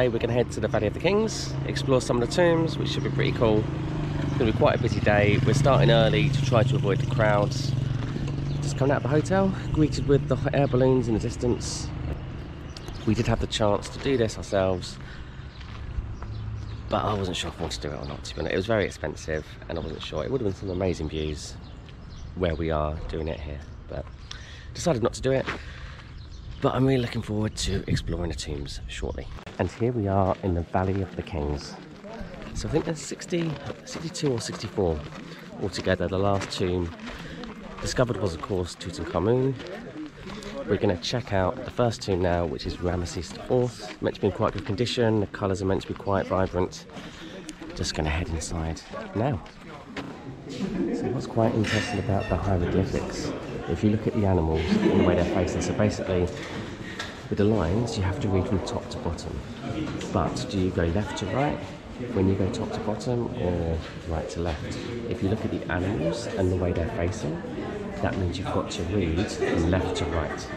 today we're going to head to the Valley of the Kings, explore some of the tombs, which should be pretty cool. It's going to be quite a busy day. We're starting early to try to avoid the crowds. Just coming out of the hotel, greeted with the hot air balloons in the distance. We did have the chance to do this ourselves, but I wasn't sure if I wanted to do it or not, to be honest. It was very expensive and I wasn't sure. It would have been some amazing views where we are doing it here, but decided not to do it. But I'm really looking forward to exploring the tombs shortly. And here we are in the Valley of the Kings. So I think there's 62 or 64 altogether. The last tomb discovered was, of course, Tutankhamun. We're going to check out the first tomb now, which is Ramesses IV. Meant to be in quite good condition. The colours are meant to be quite vibrant. Just going to head inside now. So what's quite interesting about the hieroglyphics, if you look at the animals and the way they're facing, so basically with the lines you have to read from top to bottom, but do you go left to right when you go top to bottom or right to left? If you look at the animals and the way they're facing, that means you've got to read from left to right.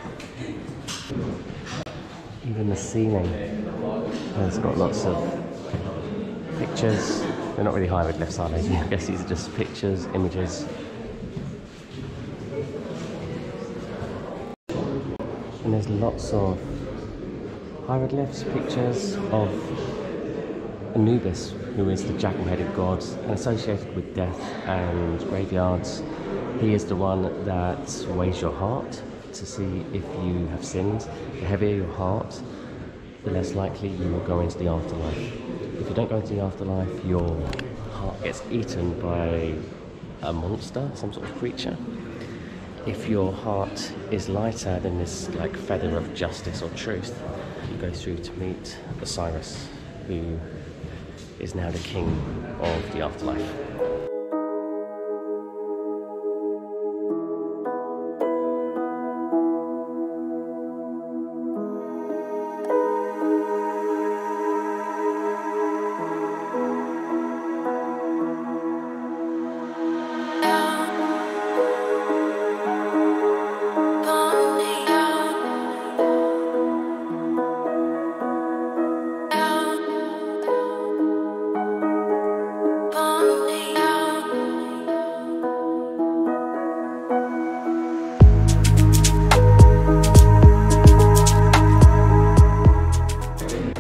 Even the ceiling has got lots of pictures. They're not really hieroglyphs, are they? I guess these are just pictures, images. And there's lots of hieroglyphs, pictures of Anubis, who is the jackal-headed god and associated with death and graveyards. He is the one that weighs your heart to see if you have sinned. The heavier your heart, the less likely you will go into the afterlife. If you don't go into the afterlife, your heart gets eaten by a monster, some sort of creature. If your heart is lighter than this like feather of justice or truth, you go through to meet Osiris, who is now the king of the afterlife.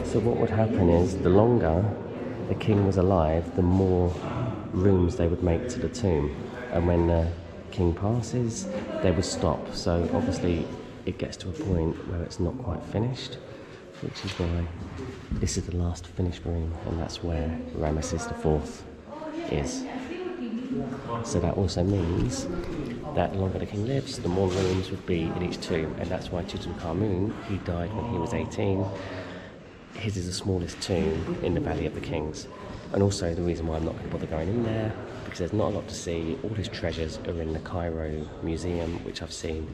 So what would happen is, the longer the king was alive, the more rooms they would make to the tomb. And when the king passes, they would stop. So obviously it gets to a point where it's not quite finished, which is why this is the last finished room, and that's where Ramesses IV is. So that also means that the longer the king lives, the more rooms would be in each tomb, and that's why Tutankhamun, he died when he was 18. His is the smallest tomb in the Valley of the Kings. And also the reason why I'm not going to bother going in there, because there's not a lot to see. All his treasures are in the Cairo Museum, which I've seen,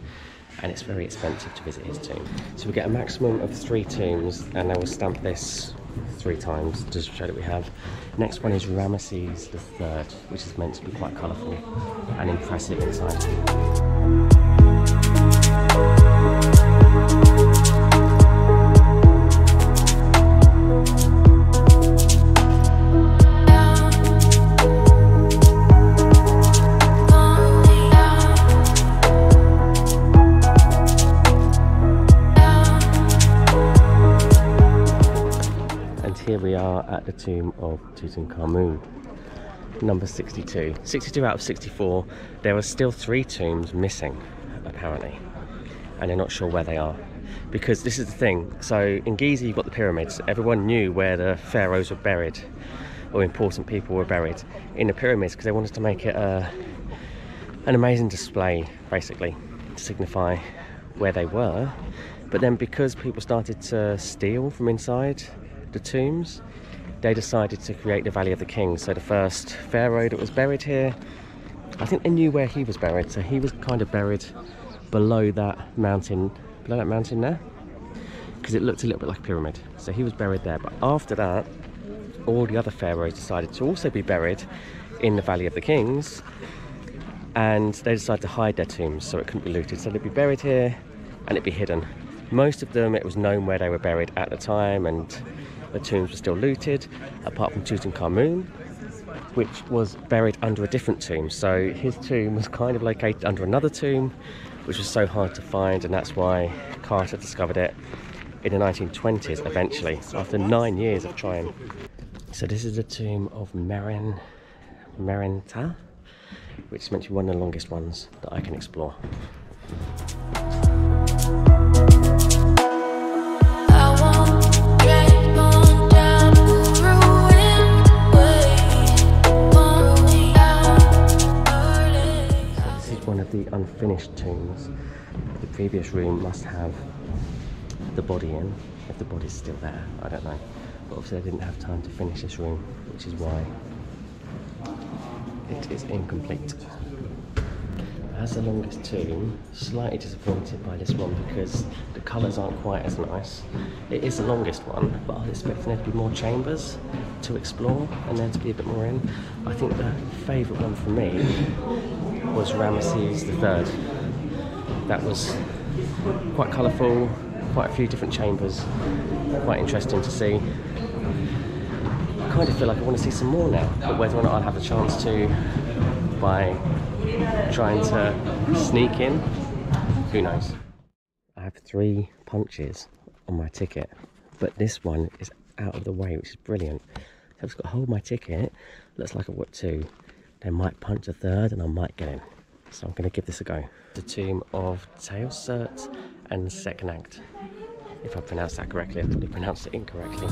and it's very expensive to visit his tomb. So we get a maximum of 3 tombs, and I will stamp this 3 times to show that we have. Next one is Ramesses III, which is meant to be quite colourful and impressive inside. Here we are at the tomb of Tutankhamun, number 62. 62 out of 64. There are still 3 tombs missing, apparently, and they're not sure where they are. Because this is the thing, so in Giza you've got the pyramids. Everyone knew where the pharaohs were buried, or important people were buried in the pyramids, because they wanted to make it an amazing display, basically, to signify where they were. But then because people started to steal from inside the tombs, they decided to create the Valley of the Kings. So the first pharaoh that was buried here, I think they knew where he was buried, so he was kind of buried below that mountain there, because it looked a little bit like a pyramid. So he was buried there. But after that, all the other pharaohs decided to also be buried in the Valley of the Kings, and they decided to hide their tombs so it couldn't be looted. So they'd be buried here and it'd be hidden. Most of them, it was known where they were buried at the time, and the tombs were still looted, apart from Tutankhamun, which was buried under a different tomb. So his tomb was kind of located under another tomb, which was so hard to find, and that's why Carter discovered it in the 1920s eventually, after 9 years of trying. So this is the tomb of Merenta, which is meant to be one of the longest ones that I can explore. The unfinished tombs. The previous room must have the body in, if the body's still there, I don't know. But obviously I didn't have time to finish this room, which is why it is incomplete. As the longest tomb, slightly disappointed by this one because the colours aren't quite as nice. It is the longest one, but I was expecting there to be more chambers to explore and there to be a bit more in. I think the favourite one for me was Ramesses III. That was quite colourful, quite a few different chambers, quite interesting to see. I kind of feel like I want to see some more now, but whether or not I'll have a chance to by trying to sneak in, who knows. I have 3 punches on my ticket, but this one is out of the way, which is brilliant. So I've just got to hold my ticket, looks like I've got 2. They might punch a 3rd and I might get in. So I'm going to give this a go. The tomb of Teosert and Seknagt. If I pronounced that correctly, I probably pronounced it incorrectly.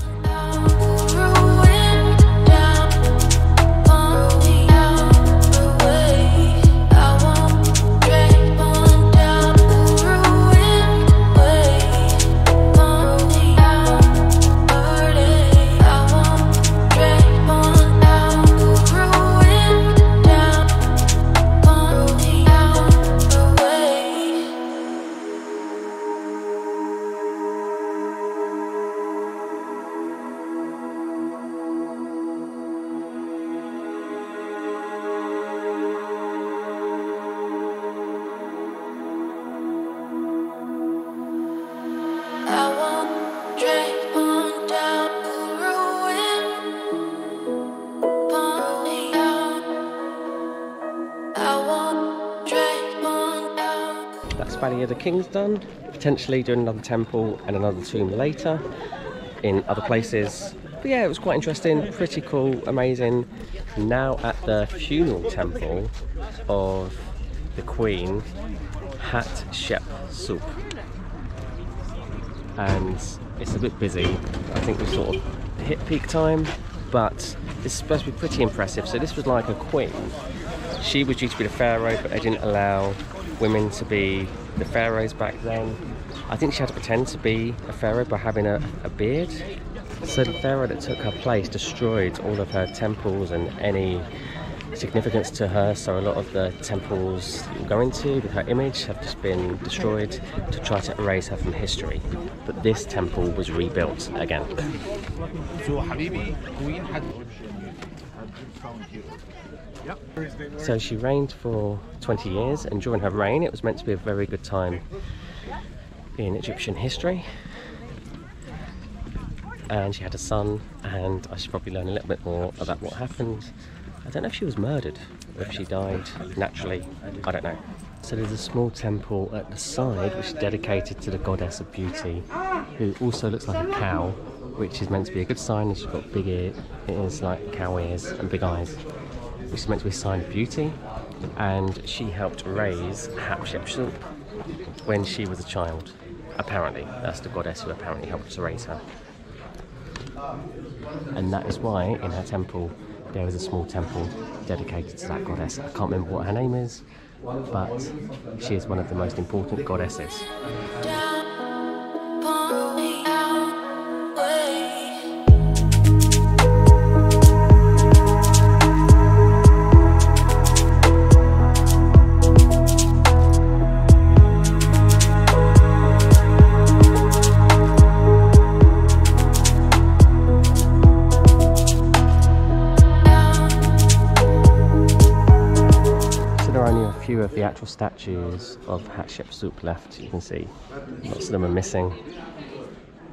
That's Valley of the Kings done. Potentially doing another temple and another tomb later in other places. But yeah, it was quite interesting, pretty cool, amazing. Now at the funeral temple of the Queen Hatshepsut. And it's a bit busy. I think we've sort of hit peak time, but this is supposed to be pretty impressive. So this was like a queen. She was due to be the pharaoh, but they didn't allow women to be the pharaohs back then. I think she had to pretend to be a pharaoh by having a beard. So the pharaoh that took her place destroyed all of her temples and any significance to her, so a lot of the temples you go into with her image have just been destroyed to try to erase her from history. But this temple was rebuilt again. So she reigned for 20 years, and during her reign it was meant to be a very good time in Egyptian history. And she had a son, and I should probably learn a little bit more about what happened. I don't know if she was murdered or if she died naturally, I don't know. So there's a small temple at the side which is dedicated to the goddess of beauty, who also looks like a cow, which is meant to be a good sign. She's got big ears like cow ears and big eyes, which is meant to be a sign of beauty. And she helped raise Hatshepsut when she was a child, apparently. That's the goddess who apparently helped to raise her. And that is why in her temple there is a small temple dedicated to that goddess. I can't remember what her name is, but she is one of the most important goddesses. Of the actual statues of Hatshepsut left, you can see lots of them are missing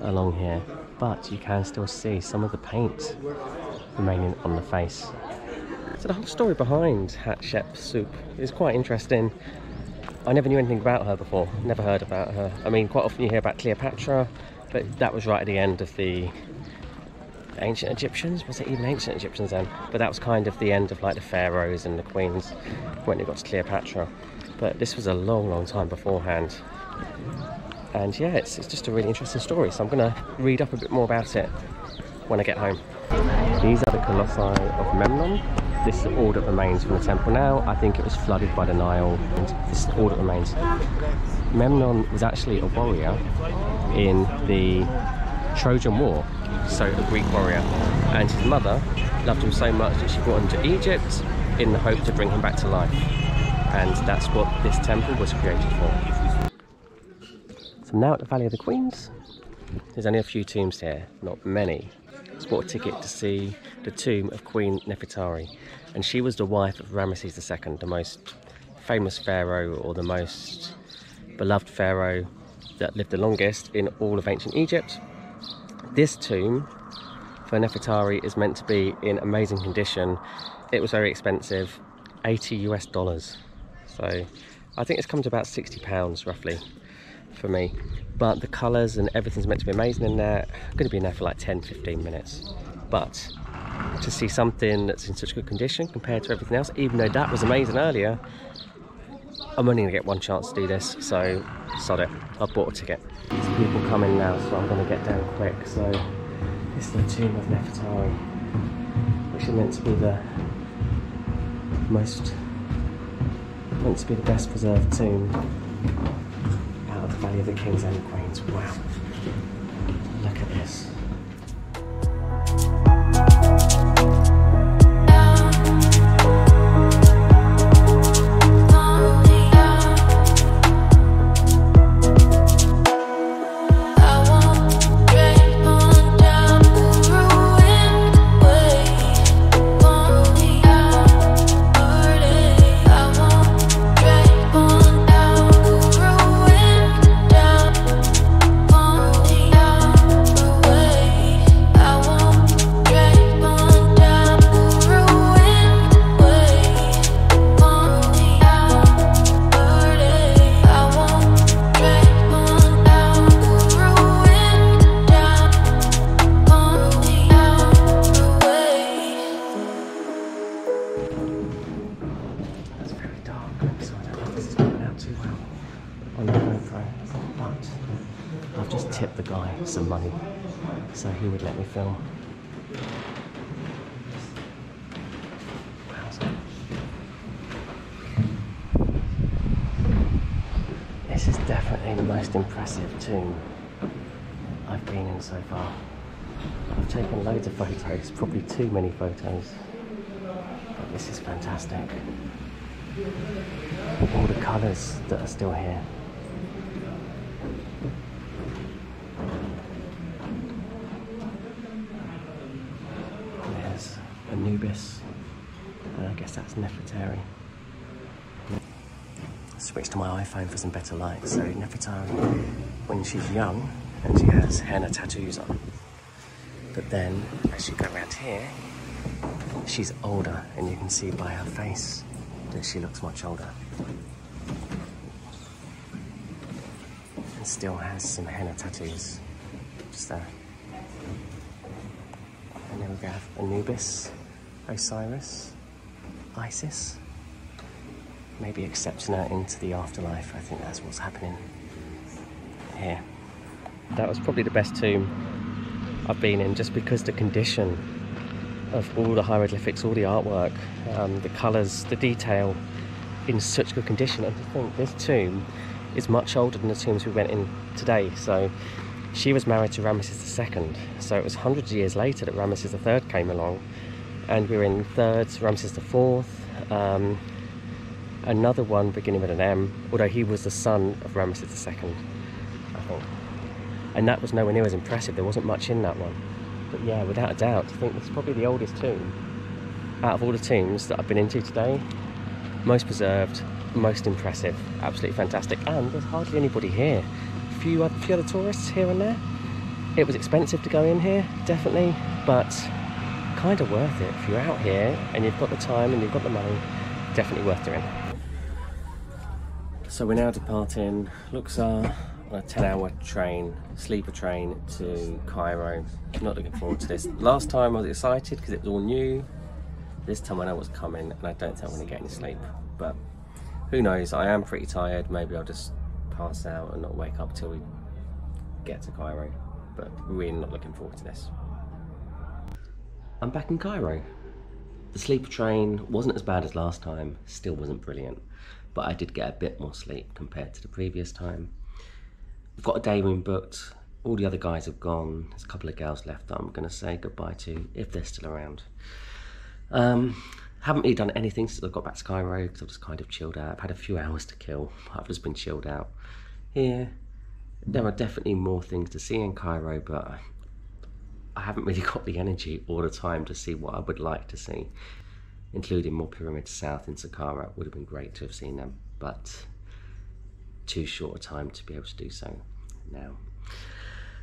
along here. but you can still see some of the paint remaining on the face. So the whole story behind Hatshepsut is quite interesting. I never knew anything about her before, never heard about her. I mean, quite often you hear about Cleopatra, but that was right at the end of the ancient Egyptians. Was it even ancient Egyptians then? But that was kind of the end of like the pharaohs and the queens when it got to Cleopatra. But this was a long, long time beforehand. And yeah, it's just a really interesting story. So I'm going to read up a bit more about it when I get home. These are the colossi of Memnon. This is all that remains from the temple now. I think it was flooded by the Nile, and this is all that remains. Memnon was actually a warrior in the Trojan War, so a Greek warrior. And his mother loved him so much that she brought him to Egypt in the hope to bring him back to life. And that's what this temple was created for. So I'm now at the Valley of the Queens. There's only a few tombs here, not many. I bought a ticket to see the tomb of Queen Nefertari, and she was the wife of Ramesses II, the most famous pharaoh, or the most beloved pharaoh that lived the longest in all of ancient Egypt. This tomb for Nefertari is meant to be in amazing condition. It was very expensive, $80 US. So I think it's come to about £60 roughly for me. But the colours and everything's meant to be amazing in there. I'm going to be in there for like 10-15 minutes. But to see something that's in such good condition compared to everything else, even though that was amazing earlier, I'm only going to get one chance to do this, so sod it. I've bought a ticket. There's people coming now, so I'm going to get down quick. So this is the tomb of Nefertari, which is meant to be the best preserved tomb out of the Valley of the Kings and Queens. Wow, look at this. I've just tipped the guy some money, so he would let me film. This is definitely the most impressive tomb I've been in so far. I've taken loads of photos, probably too many photos, but this is fantastic. All the colours that are still here. There's Anubis, and I guess that's Nefertari. Switch to my iPhone for some better light. So Nefertari, when she's young, and she has henna tattoos on. But then, as you go around here, she's older, and you can see by her face that she looks much older. And still has some henna tattoos, just there. And then we have Anubis, Osiris, Isis. Maybe accepting her into the afterlife. I think that's what's happening here. That was probably the best tomb I've been in, just because the condition of all the hieroglyphics, all the artwork, the colours, the detail in such good condition. And I think this tomb is much older than the tombs we went in today. So she was married to Ramesses II, so it was hundreds of years later that Ramesses III came along, and we were in thirds, Ramesses IV, another one beginning with an M, although he was the son of Ramesses II, I think. And that was nowhere near as impressive. There wasn't much in that one. But yeah, without a doubt, I think this is probably the oldest tomb out of all the tombs that I've been into today. Most preserved, most impressive, absolutely fantastic. And there's hardly anybody here. A few other tourists here and there, It was expensive to go in here, definitely, but kind of worth it. If you're out here and you've got the time and you've got the money, definitely worth doing. So we're now departing Luxor on a 10-hour train, sleeper train to Cairo. Not looking forward to this. Last time I was excited because it was all new. This time I know what's coming and I don't think I'm going to get any sleep. But who knows, I am pretty tired. Maybe I'll just pass out and not wake up till we get to Cairo. But we're not looking forward to this. I'm back in Cairo. The sleeper train wasn't as bad as last time, still wasn't brilliant, but I did get a bit more sleep compared to the previous time. We've got a day room booked, all the other guys have gone, there's a couple of girls left that I'm going to say goodbye to, if they're still around. Haven't really done anything since I got back to Cairo, because I've just kind of chilled out. I've had a few hours to kill, I've just been chilled out. Here, there are definitely more things to see in Cairo, but I haven't really got the energy all the time to see what I would like to see, including more pyramids south in Saqqara. It would have been great to have seen them, but too short a time to be able to do so now.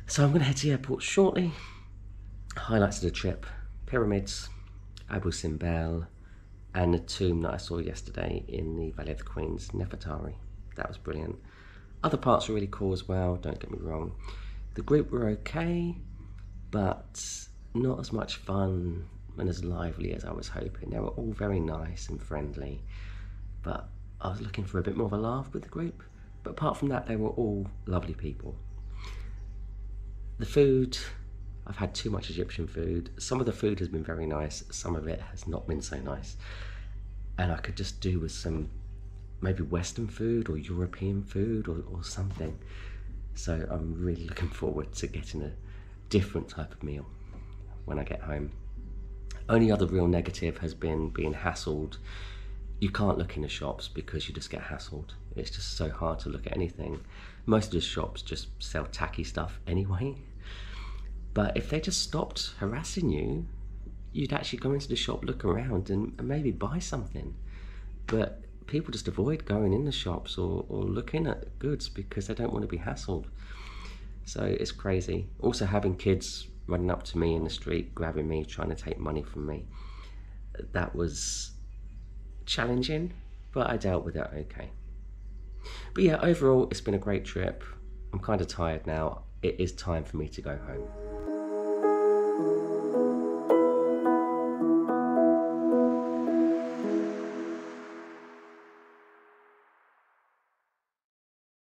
So I'm going to head to the airport shortly. Highlights of the trip: pyramids, Abu Simbel, and the tomb that I saw yesterday in the Valley of the Queens, Nefertari. That was brilliant. Other parts were really cool as well, don't get me wrong. The group were okay, but not as much fun and as lively as I was hoping. They were all very nice and friendly, but I was looking for a bit more of a laugh with the group. But apart from that, they were all lovely people. The food, I've had too much Egyptian food. Some of the food has been very nice, some of it has not been so nice. And I could just do with some maybe Western food or European food or something. So I'm really looking forward to getting a different type of meal when I get home. Only other real negative has been being hassled. You can't look in the shops because you just get hassled. It's just so hard to look at anything. Most of the shops just sell tacky stuff anyway. But if they just stopped harassing you, you'd actually go into the shop, look around and maybe buy something. But people just avoid going in the shops or looking at goods because they don't want to be hassled. So it's crazy. Also having kids running up to me in the street, grabbing me, trying to take money from me. That was challenging, but I dealt with it okay. But yeah, overall, it's been a great trip. I'm kind of tired now. It is time for me to go home.